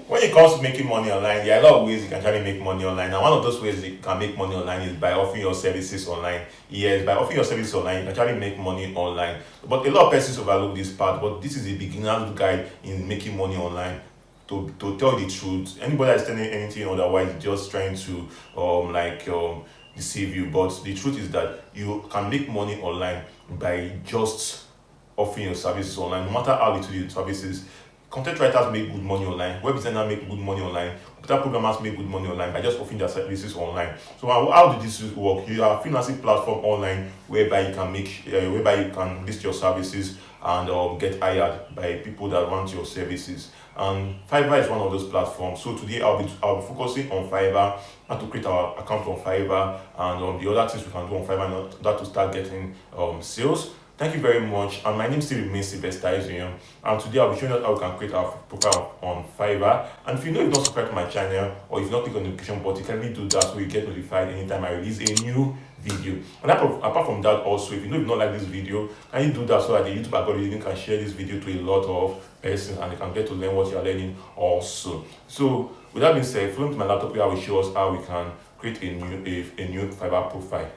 when it comes to making money online, there are a lot of ways you can try to make money online. And one of those ways you can make money online is by offering your services online. Yes, by offering your services online, you can try to make money online. But a lot of persons overlook this part. But this is a beginner's guide in making money online. To tell the truth, anybody that's telling anything otherwise is just trying to deceive you. But the truth is that you can make money online by just offering your services online, no matter how little your services. Content writers make good money online, web designers make good money online, computer programmers make good money online by just offering their services online. So how do this work? You have a freelancing platform online whereby you can whereby you can list your services and get hired by people that want your services. And Fiverr is one of those platforms. So today I'll be focusing on Fiverr, how to create our account on Fiverr, and the other things we can do on Fiverr in order to start getting sales. Thank you very much. And my name still remains Sylvester Izuyen. And today I'll be showing us how we can create our profile on Fiverr. And if you know you've not subscribed to my channel or you've not clicked on the notification button, you can really do that so you get notified anytime I release a new video. And apart from that, also, if you know you've not liked this video, can you do that so that the YouTube algorithm can share this video to a lot of persons and they can get to learn what you are learning also. So, with that being said, follow me to my laptop where I will show us how we can create a new Fiverr profile.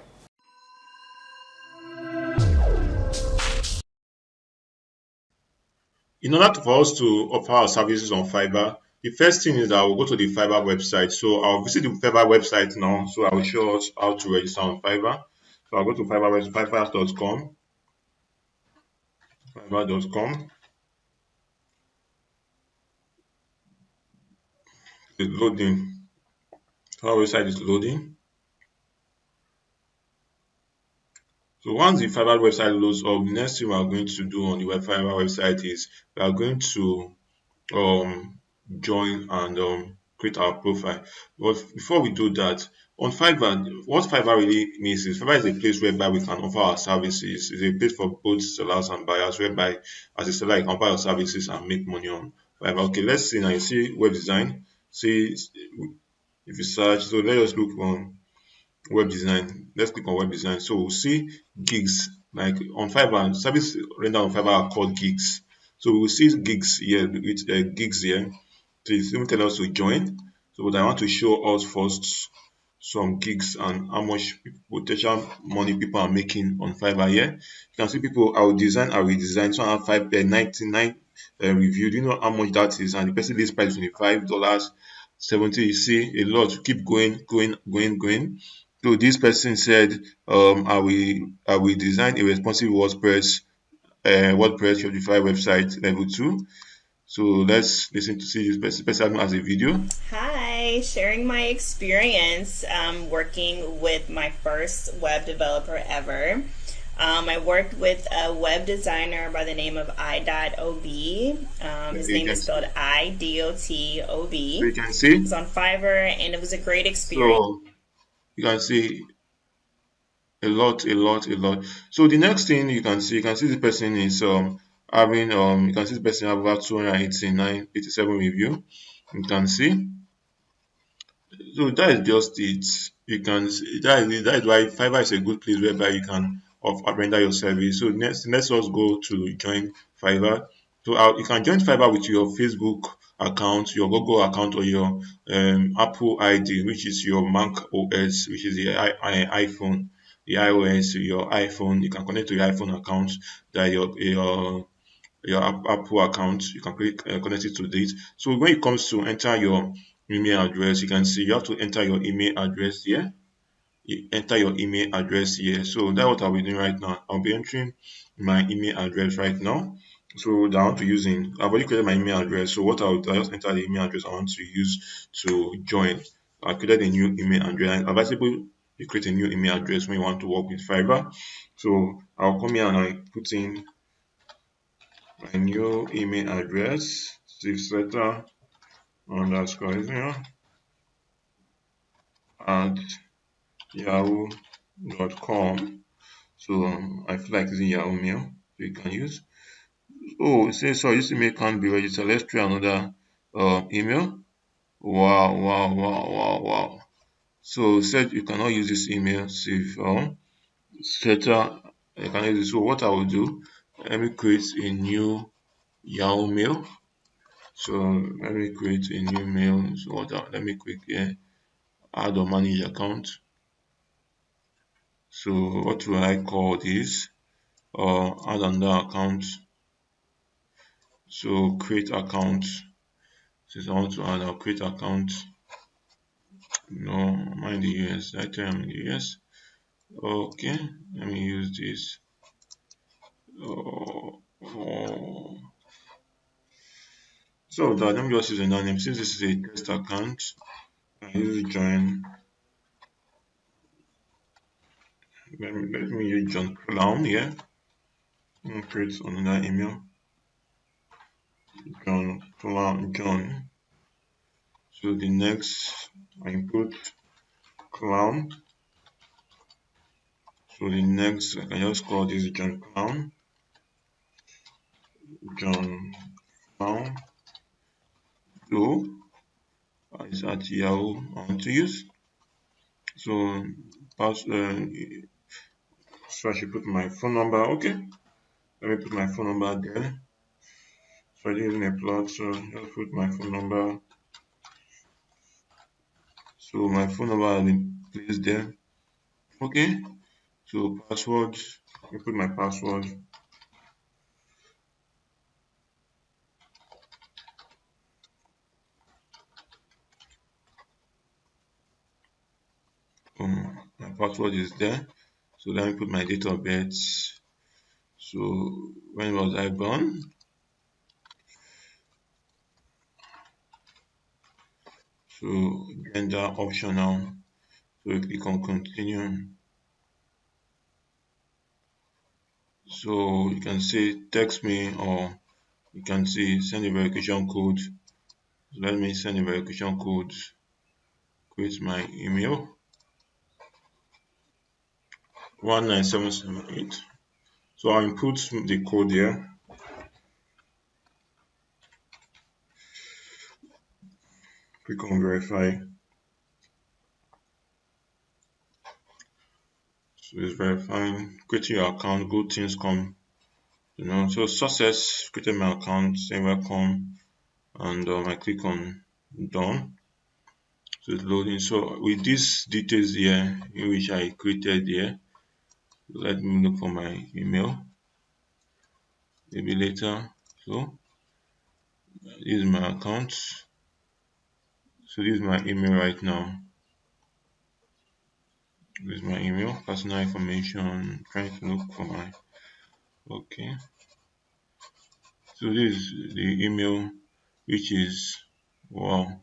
In order for us to offer our services on Fiverr, the first thing is that we'll go to the Fiverr website. So I'll visit the Fiverr website now. So I will show us how to register on Fiverr. So I'll go to fiverr.com, fiverr.com. It's loading. Our website is loading. So once the Fiverr website loads up, the next thing we are going to do on the Fiverr website is we are going to um join and create our profile. But before we do that, on Fiverr, what Fiverr really means is Fiverr is a place whereby we can offer our services. It's a place for both sellers and buyers, whereby as a seller you can offer your services and make money on Fiverr. Okay, let's see now. You see web design. See if you search. So let us look on web design. Let's click on web design. So we'll see gigs like on Fiverr. Service rendered on Fiverr are called gigs. So we'll see gigs here with gigs here. So it's even tell us to join. So but I want to show us first some gigs and how much potential money people are making on Fiverr here. You can see people I will design. So I have 99 review. Do you know how much that is? And the person list price $25, 70. You see a lot. Keep going, going, going, going. So this person said, I will design a responsive WordPress Shopify website level 2. So let's listen to see this person as a video. Hi, sharing my experience working with my first web developer ever. I worked with a web designer by the name of I.OB. His name is spelled IDOTOB. So you can It see. was on Fiverr, and it was a great experience. So you can see a lot, a lot, a lot. So the next thing you can see the person is having you can see the person have about 287 review. You can see. So that is just it. You can see that is why Fiverr is a good place whereby you can render your service. So next, let's us go to join Fiverr. So you can join Fiverr with your Facebook account, your Google account, or your Apple ID, which is your Mac OS, which is the iPhone, the iOS, your iPhone. You can connect to your iPhone account, that your Apple account. You can connect it to this. So when it comes to enter your email address, you can see you have to enter your email address here. You enter your email address here. So that's what I'll be doing right now. I'll be entering my email address right now. So that I want to use I've already created my email address. So what I'll just enter the email address I want to use to join. I created a new email address. And advisable you create a new email address when you want to work with Fiverr. So I'll come here and I put in my new email address, sifsletter underscore at yahoo.com. So I feel like using Yahoo Mail, so you can use. Oh, it says sorry, this email can't be registered. Let's try another email. Wow, wow, wow, wow, wow. So said you cannot use this email. Save setter. I can use it. So what I will do, let me create a new Yahoo Mail. So let me create a new mail. So let me click here, add or manage account. So what will I call this? Or add another account. So create account. Since I want to add, I'll create account. No, am I in the US? I tell I'm in the US. Okay, let me use this. Oh, oh. So that let me just use another name. Since this is a test account, I use join. Let me use John Clown here. Create another email. John Clown John. So the next I input clown. So the next I can just call this John Clown. John Clown. So is at Yahoo I want to use. So pass so I should put my phone number. Okay. Let me put my phone number there. So I'm using a plot, so just put my phone number. So my phone number has been placed there. Okay. So password, I put my password. My password is there. So let me put my date of birth. So when was I born? So gender optional. So we click on continue. So you can say text me or you can say send a verification code. So let me send a verification code. Create my email 19778. So I'll input the code here. Click on verify. So it's verifying, creating your account, good things come. So success, created my account, say welcome, and I click on done. So it's loading. So with these details here, in which I created here, let me look for my email. Maybe later. So this is my account. So this is my email right now. This is my email, personal information. Trying to look for my okay. So this is the email, which is wow.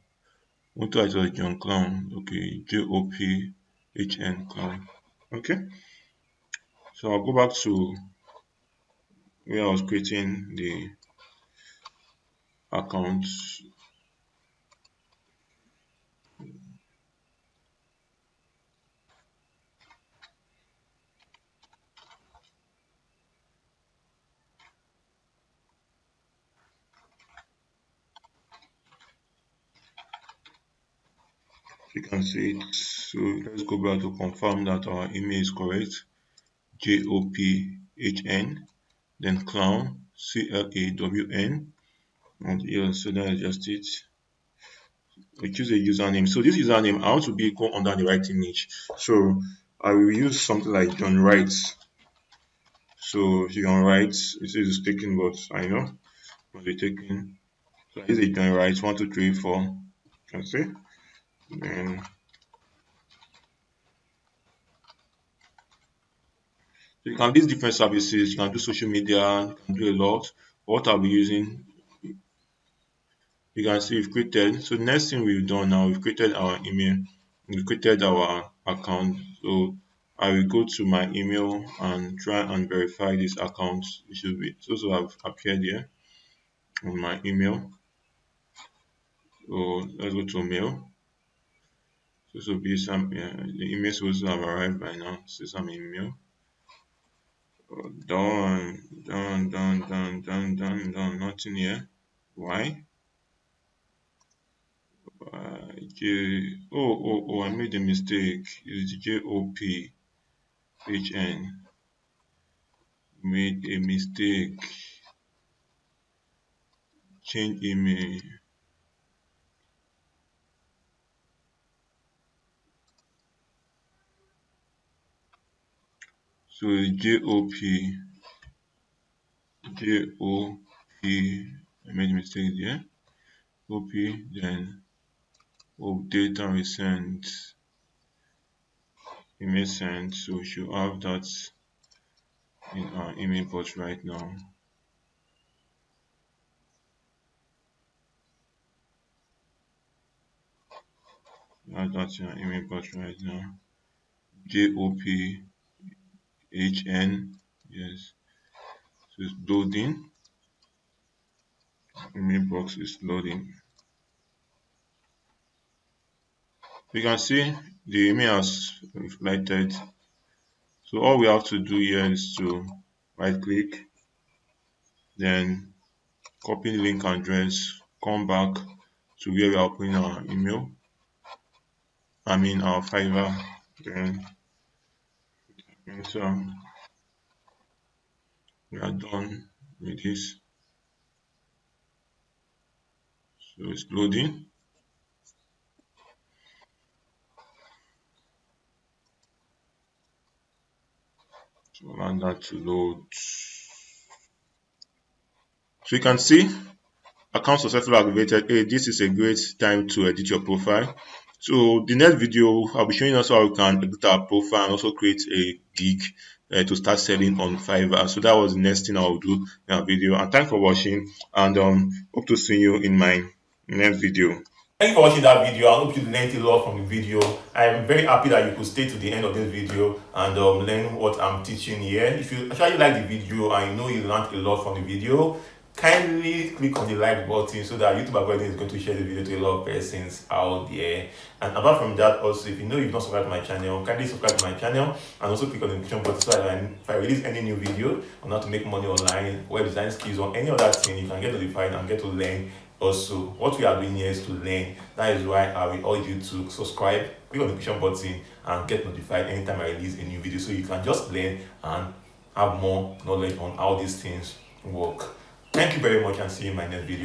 What title is John Clown? Okay, JOPHN Clown. Okay, so I'll go back to where I was creating the account. You can see it. So let's go back to confirm that our email is correct. JOPHN, then clown, CLAWN, and yeah, so that is just it. We choose a username. So this username, I want to be go under the right image. So I will use something like John Wright. So John Wright, it says it's taken, but I know must be taken. So I use a John Wright 1, 2, 3, 4. You can see. Then so you can use different services. You can do social media. You can do a lot. What I'll be using, you can see we've created. So the next thing we've done now, we've created our email. We've created our account. So I will go to my email and try and verify this account. It should be it also have appeared here on my email. So let's go to mail. So this will be some the email supposed to have arrived by now. See some email. Done, done, done, done, done, done, done. Nothing here. Why? I made a mistake. It's JOPHN. Made a mistake. change email. So it's J-O-P, I made a mistake there. OP, then update and resend, email sent. So we should have that in our email box right now. Add that in our email box right now. JOPHN, yes. So it's loading. Email box is loading. You can see the email has reflected. So all we have to do here is to right click, then copy the link address, come back to where we are opening our email, our Fiverr, then so we are done with this. So it's loading. So allow that to load. So you can see account successfully activated. Hey, this is a great time to edit your profile. So the next video, I'll be showing us how we can edit our profile and also create a gig to start selling on Fiverr. So that was the next thing I'll do in our video. And thanks for watching, and hope to see you in my next video. Thank you for watching that video. I hope you learned a lot from the video. I'm very happy that you could stay to the end of this video and learn what I'm teaching here. If you actually like the video and you know you learned a lot from the video, kindly click on the like button so that YouTube algorithm is going to share the video to a lot of persons out there. And apart from that, also, if you know you've not subscribed to my channel, kindly subscribe to my channel and also click on the notification button so that if I release any new video on how to make money online, web design skills, or any other thing, you can get notified and get to learn. Also, what we are doing here is to learn. That is why I will urge you to subscribe, click on the notification button, and get notified anytime I release a new video so you can just learn and have more knowledge on how these things work. Thank you very much and see you in my next video.